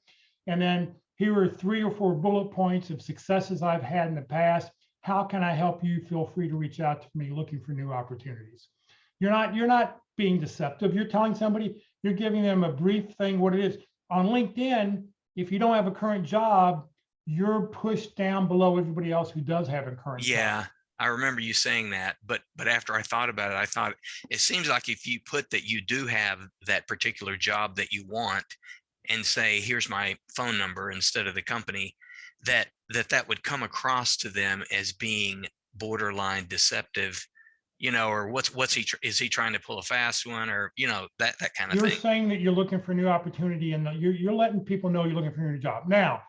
Speaker 1: And then here are 3 or 4 bullet points of successes I've had in the past. How can I help you? Feel free to reach out to me looking for new opportunities. You're not being deceptive. You're telling somebody, you're giving them a brief thing, what it is. On LinkedIn, if you don't have a current job, you're pushed down below everybody else who does have a current job.
Speaker 2: Yeah, I remember you saying that, but after I thought about it, I thought it seems like if you put that you do have that particular job that you want and say, here's my phone number instead of the company, that would come across to them as being borderline deceptive, or is he trying to pull a fast one, or, that kind of thing.
Speaker 1: You're saying that you're looking for a new opportunity, and you're letting people know you're looking for a new job. Now,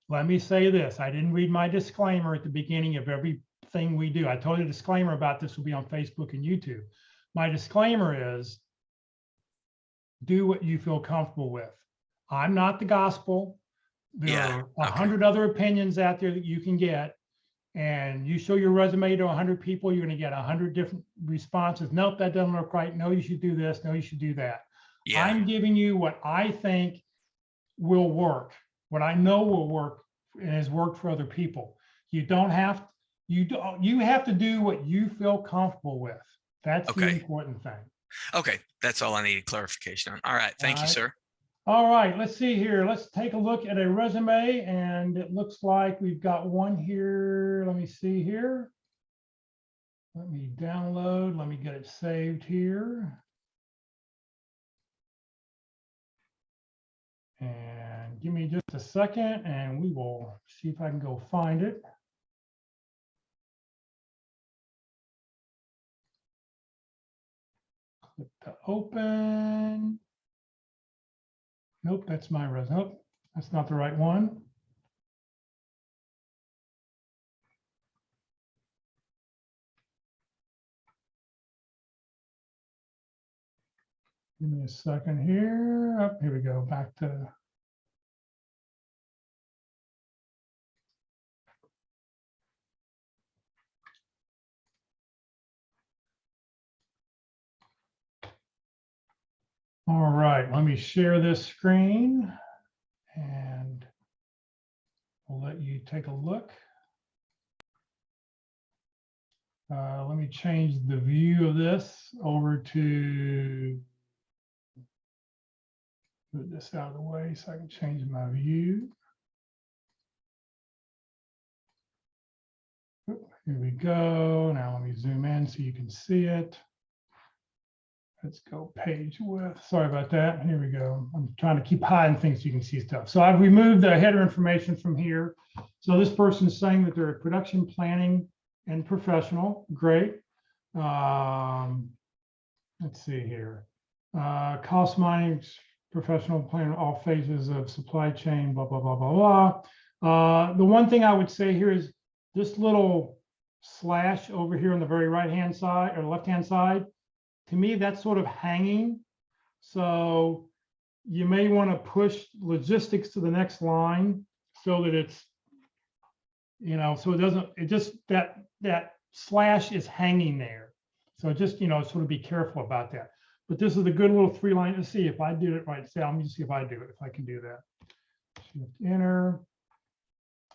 Speaker 1: let me say this. I didn't read my disclaimer at the beginning of everything we do. I told you the disclaimer about this will be on Facebook and YouTube. My disclaimer is, do what you feel comfortable with. I'm not the gospel. There are 100 other opinions out there that you can get. And you show your resume to 100 people, you're going to get 100 different responses. Nope, that doesn't look right. No, you should do this. No, you should do that. Yeah. I'm giving you what I think will work, what I know will work and has worked for other people. You have to do what you feel comfortable with. That's the important thing.
Speaker 2: Okay, that's all I needed clarification on. All right, thank you,
Speaker 1: right.
Speaker 2: sir.
Speaker 1: All right, let's see here. Let's take a look at a resume, and it looks like we've got one here. Let me see here. Let me download. Let me get it saved here. And give me just a second, and we will see if I can go find it. Click to open. Nope, that's my resume. Nope, that's not the right one. Give me a second here. Oh, here we go. Back to. All right, let me share this screen and we'll let you take a look. Let me change the view of this over to, move this out of the way so I can change my view. Here we go. Now let me zoom in so you can see it. Let's go page width. Sorry about that. Here we go. I'm trying to keep hiding things so you can see stuff. So I've removed the header information from here. So this person is saying that they're a production planning and professional. Great. Let's see here. Cost mining, professional planning, all phases of supply chain, blah, blah, blah, blah, blah. The one thing I would say here is this little slash over here on the very right-hand side or left-hand side. To me, that's sort of hanging. So you may want to push logistics to the next line so that it's, you know, so it doesn't, it just, that slash is hanging there. So just, you know, sort of be careful about that. But this is a good little 3-line. Let's see if I did it right. Let me just see if I do it, if I can do that. Shift enter.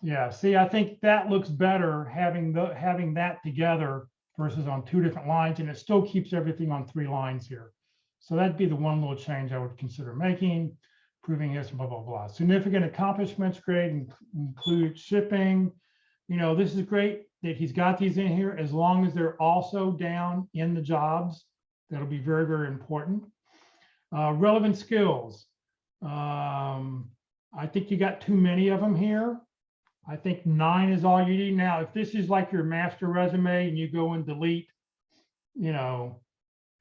Speaker 1: Yeah, see, I think that looks better having that together versus on 2 different lines, and it still keeps everything on 3 lines here. So that'd be the one little change I would consider making, proving this, blah, blah, blah. Significant accomplishments, great, include shipping. You know, this is great that he's got these in here as long as they're also down in the jobs. That'll be very, very important. Relevant skills. I think you got too many of them here. I think 9 is all you need. Now, if this is like your master resume and you go and delete, you know,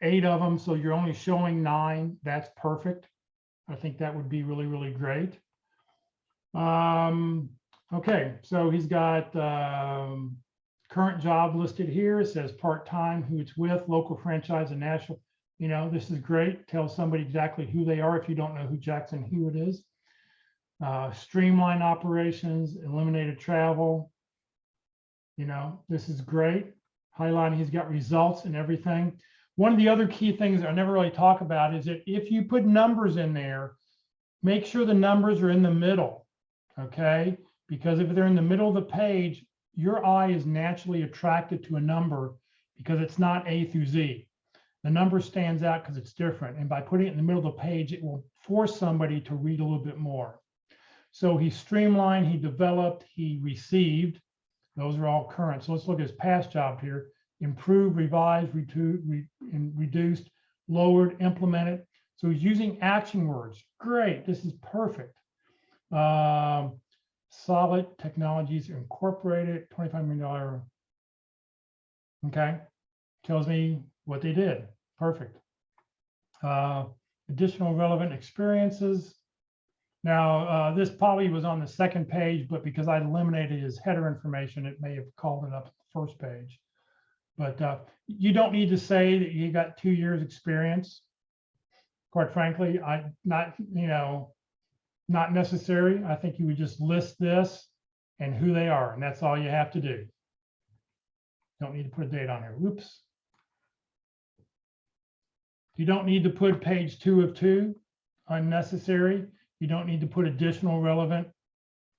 Speaker 1: 8 of them, so you're only showing 9, that's perfect. I think that would be really, really great. Okay, so he's got current job listed here. It says part-time, who it's with, local franchise and national. You know, this is great. Tell somebody exactly who they are if you don't know who Jackson Hewitt is. Streamline operations, eliminated travel. You know, this is great. Highlighting, he's got results and everything. One of the other key things I never really talk about is that if you put numbers in there, make sure the numbers are in the middle, okay? Because if they're in the middle of the page, your eye is naturally attracted to a number because it's not A through Z. The number stands out because it's different. And by putting it in the middle of the page, it will force somebody to read a little bit more. So he streamlined, he developed, he received. Those are all current. So let's look at his past job here. Improved, revised, reduced, lowered, implemented. So he's using action words. Great, this is perfect. Solid Technologies Incorporated, $25 million. Okay, tells me what they did. Perfect. Additional relevant experiences. Now, this probably was on the second page, but because I eliminated his header information, it may have called it up at the first page. But you don't need to say that you got 2 years experience. Quite frankly, not necessary. I think you would just list this and who they are, and that's all you have to do. Don't need to put a date on here. Whoops. You don't need to put page 2 of 2, unnecessary. You don't need to put additional relevant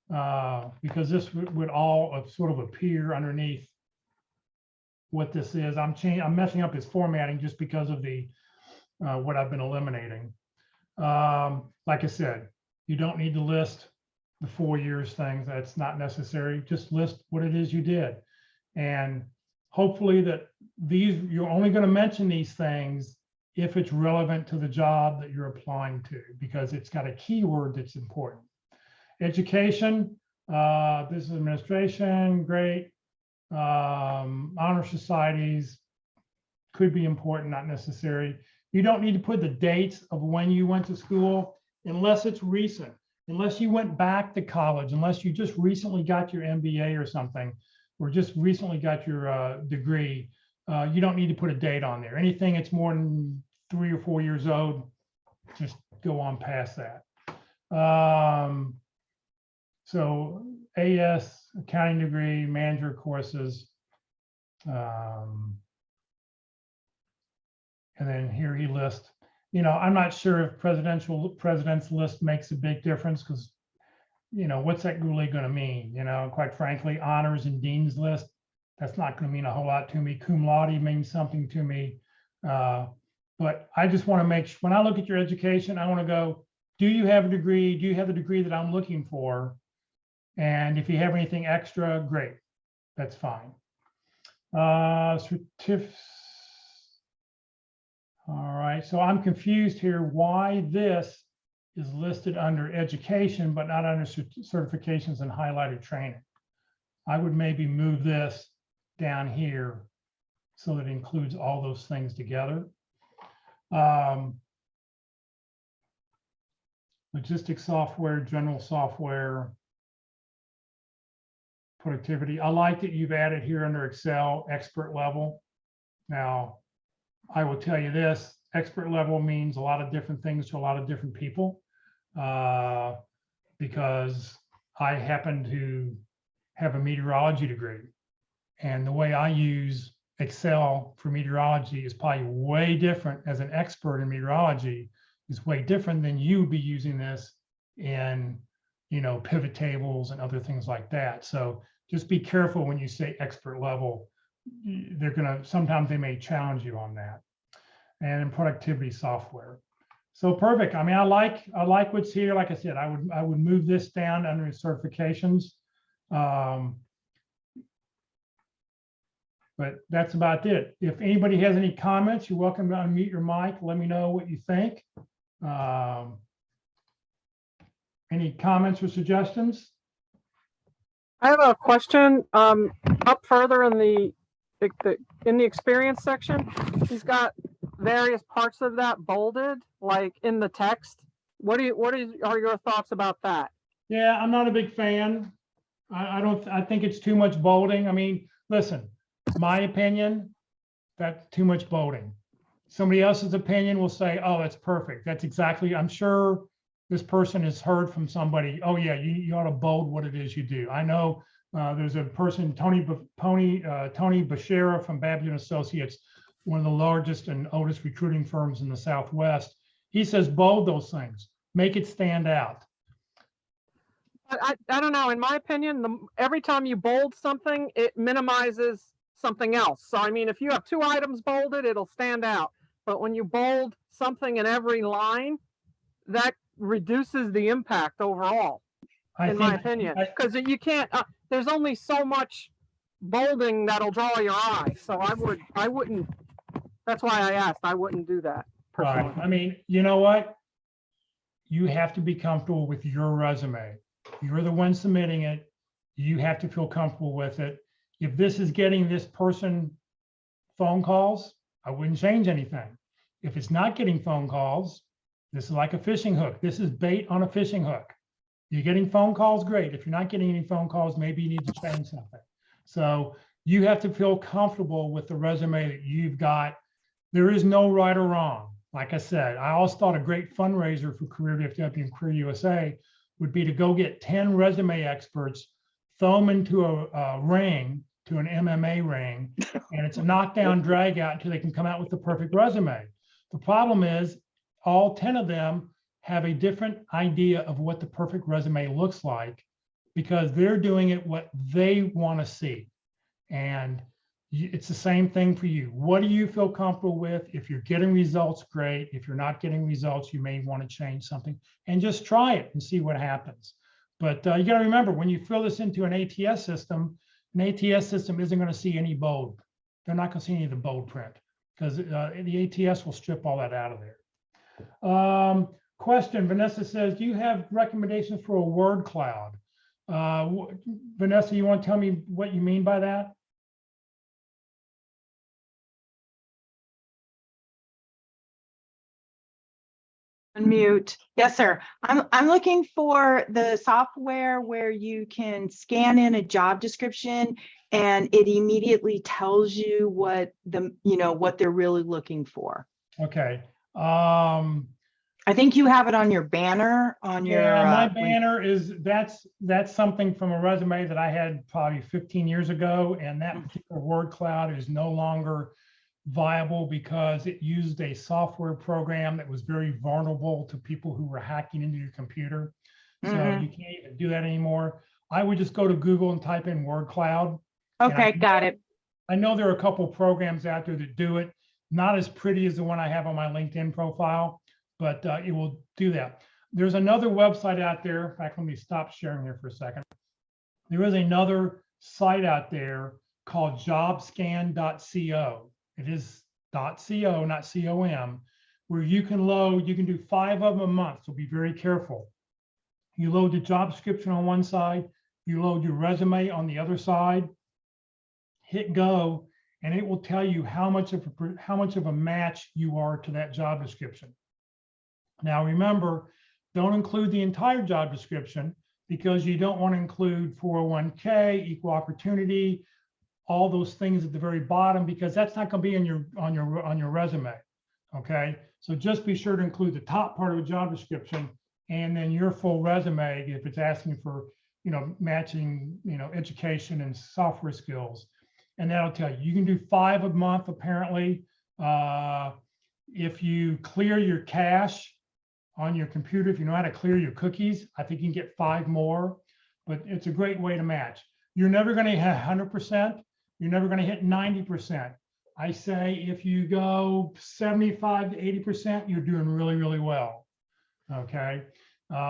Speaker 1: because this would all sort of appear underneath what this is. I'm messing up his formatting just because of the what I've been eliminating. Like I said, you don't need to list the 4 years things. That's not necessary. Just list what it is you did. And hopefully that you're only going to mention these things if it's relevant to the job that you're applying to, because it's got a keyword that's important. Education, business administration, great. Honor societies could be important, not necessary. You don't need to put the dates of when you went to school unless it's recent, unless you went back to college, unless you just recently got your MBA or something, or just recently got your degree. You don't need to put a date on there. Anything that's more than 3 or 4 years old, just go on past that. So AS, accounting degree, manager courses. And then here he lists, I'm not sure if president's list makes a big difference, because, what's that really going to mean? Quite frankly, honors and dean's list, that's not going to mean a whole lot to me. Cum laude means something to me. But I just want to make sure, when I look at your education, I want to go, do you have a degree? Do you have the degree that I'm looking for? And if you have anything extra, great, that's fine. Certificates. All right, so I'm confused here why this is listed under education, but not under certifications and highlighted training. I would maybe move this down here so that it includes all those things together. Logistics software, general software, productivity. I like that you've added here under Excel, expert level. Now, I will tell you this, expert level means a lot of different things to a lot of different people, because I happen to have a meteorology degree, and the way I use Excel for meteorology is probably way different as an expert in meteorology, is way different than you would be using this in, pivot tables and other things like that. So just be careful when you say expert level. Sometimes they may challenge you on that. And in productivity software. So perfect. I mean, I like what's here. Like I said, I would move this down under certifications. But that's about it. If anybody has any comments, you're welcome to unmute your mic. Let me know what you think. Any comments or suggestions?
Speaker 3: I have a question. Up further in the experience section, he's got various parts of that bolded, like in the text. What are your thoughts about that?
Speaker 1: Yeah, I'm not a big fan. I think it's too much bolding. I mean, listen, my opinion, that's too much bolding. Somebody else's opinion will say, oh, that's perfect. That's exactly, I'm sure this person has heard from somebody, oh yeah, you ought to bold what it is you do. I know there's a person, Tony Bashara from Babbitt Associates, one of the largest and oldest recruiting firms in the Southwest. He says, bold those things, make it stand out.
Speaker 3: I don't know. In my opinion, every time you bold something, it minimizes something else. So, I mean, if you have 2 items bolded, it'll stand out. But when you bold something in every line, that reduces the impact overall, in my opinion. Because you can't, there's only so much bolding that'll draw your eye. So I wouldn't, that's why I asked, I wouldn't do that personally.
Speaker 1: Right. I mean, you know what? You have to be comfortable with your resume. You're the one submitting it. You have to feel comfortable with it. If this is getting this person phone calls, I wouldn't change anything. If it's not getting phone calls, this is like a fishing hook. This is bait on a fishing hook. You're getting phone calls, great. If you're not getting any phone calls, maybe you need to change something. So you have to feel comfortable with the resume that you've got. There is no right or wrong. Like I said, I always thought a great fundraiser for Career DFW and Career USA would be to go get 10 resume experts, throw them into a ring, to an MMA ring, and it's a knockdown drag out until they can come out with the perfect resume. The problem is all 10 of them have a different idea of what the perfect resume looks like, because they're doing it what they want to see. And It's the same thing for you. What do you feel comfortable with? If you're getting results, great. If you're not getting results, you may want to change something and just try it and see what happens. But you got to remember, when you fill this into an ATS system isn't going to see any bold. They're not going to see any of the bold print because the ATS will strip all that out of there. Question, Vanessa says, do you have recommendations for a word cloud? Vanessa, you want to tell me what you mean by that?
Speaker 4: Unmute. Yes, sir. I'm looking for the software where you can scan in a job description and it immediately tells you what what they're really looking for.
Speaker 1: Okay.
Speaker 4: I think you have it on your banner on your
Speaker 1: my banner is that's something from a resume that I had probably 15 years ago, and that particular word cloud is no longer viable because it used a software program that was very vulnerable to people who were hacking into your computer. So you can't even do that anymore. I would just go to Google and type in word cloud.
Speaker 4: Okay, got it.
Speaker 1: I know there are a couple of programs out there that do it. Not as pretty as the one I have on my LinkedIn profile, but it will do that. There's another website out there. In fact, let me stop sharing here for a second. There is another site out there called jobscan.co. It is .co, not .com, where you can do 5 of them a month. So be very careful. You load the job description on one side, you load your resume on the other side, hit go, and it will tell you how much of a match you are to that job description. Now remember, don't include the entire job description because you don't want to include 401k, equal opportunity, all those things at the very bottom, because that's not going to be on your resume. Okay, so just be sure to include the top part of the job description and then your full resume if it's asking for matching education and software skills, and that'll tell you. You can do 5 a month apparently. If you clear your cache on your computer, if you know how to clear your cookies, I think you can get 5 more. But it's a great way to match. You're never going to hit 100%. You're never going to hit 90%. I say if you go 75 to 80%, you're doing really, really well. Okay.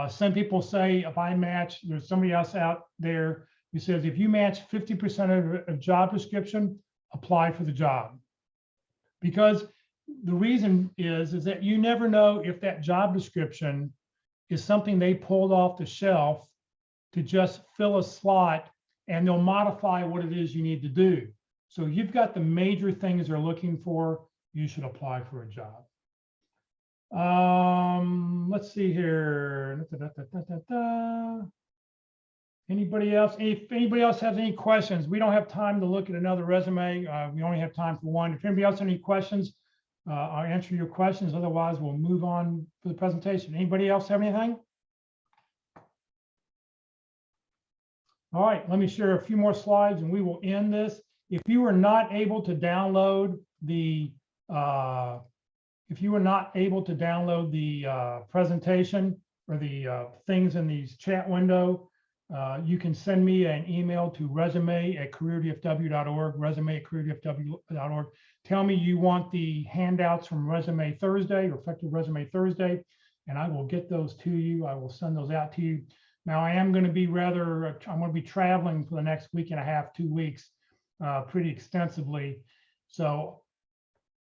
Speaker 1: Some people say if I match, there's somebody else out there who says if you match 50% of a job description, apply for the job. Because the reason is that you never know if that job description is something they pulled off the shelf to just fill a slot, and they'll modify what it is you need to do. So you've got the major things they're looking for, you should apply for a job. Let's see here. Anybody else? If anybody else has any questions, we don't have time to look at another resume. We only have time for one. If anybody else has any questions, I'll answer your questions. Otherwise, we'll move on to the presentation. Anybody else have anything? All right, let me share a few more slides and we will end this. If you were not able to download the presentation or the things in the chat window, you can send me an email to resume@careerdfw.org, resume@careerdfw.org. Tell me you want the handouts from Resume Thursday or Effective Resume Thursday, and I will get those to you. I will send those out to you. Now, I'm going to be traveling for the next week and a half, 2 weeks, pretty extensively. So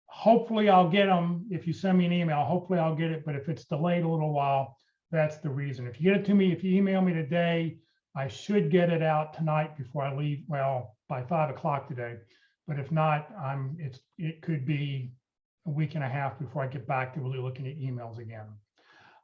Speaker 1: hopefully I'll get them. If you send me an email, hopefully I'll get it. But if it's delayed a little while, that's the reason. If you get it to me, if you email me today, I should get it out tonight before I leave. Well, by 5 o'clock today. But if not, it could be a week and a half before I get back to really looking at emails again.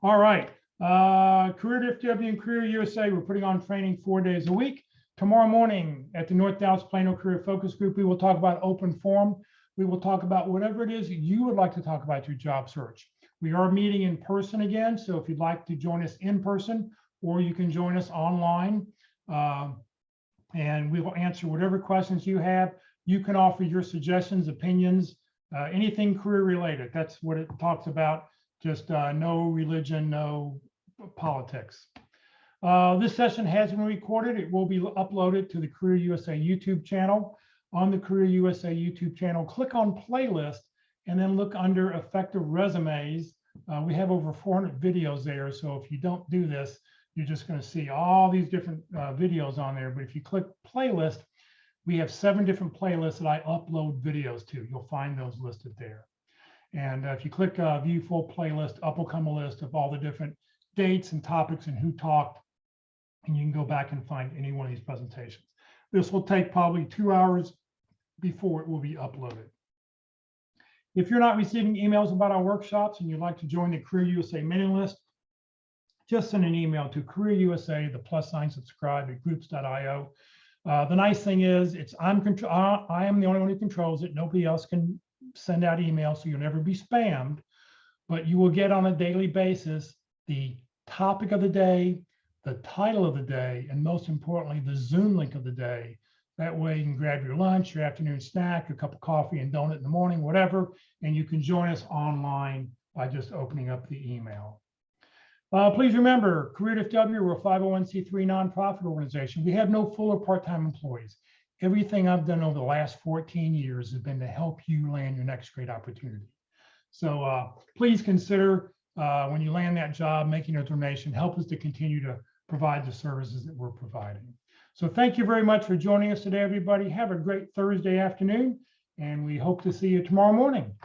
Speaker 1: All right. Career FW and Career USA, we're putting on training 4 days a week. Tomorrow morning at the North Dallas Plano Career Focus Group, we will talk about open forum. We will talk about whatever it is you would like to talk about your job search. We are meeting in person again, so if you'd like to join us in person, or you can join us online, and we will answer whatever questions you have. You can offer your suggestions, opinions, anything career related. That's what it talks about. Just no religion, no politics. This session has been recorded. It will be uploaded to the Career USA YouTube channel. on the Career USA YouTube channel, click on playlist, and then look under effective resumes. We have over 400 videos there. So if you don't do this, you're just going to see all these different videos on there. But if you click playlist, we have 7 different playlists that I upload videos to. You'll find those listed there. And if you click view full playlist, up will come a list of all the different dates and topics and who talked. And you can go back and find any one of these presentations. This will take probably 2 hours before it will be uploaded. If you're not receiving emails about our workshops and you'd like to join the Career USA mailing list, just send an email to Career USA, the + subscribe at groups.io. The nice thing is, I am the only one who controls it. Nobody else can send out emails, so you'll never be spammed. But you will get on a daily basis the topic of the day, the title of the day, and most importantly, the Zoom link of the day. That way you can grab your lunch, your afternoon snack, your cup of coffee and donut in the morning, whatever, and you can join us online by just opening up the email. Please remember, Career FW, we're a 501c3 nonprofit organization. We have no full or part-time employees. Everything I've done over the last 14 years has been to help you land your next great opportunity. So please consider when you land that job, making a donation, help us to continue to provide the services that we're providing. So thank you very much for joining us today, everybody. Have a great Thursday afternoon, and we hope to see you tomorrow morning.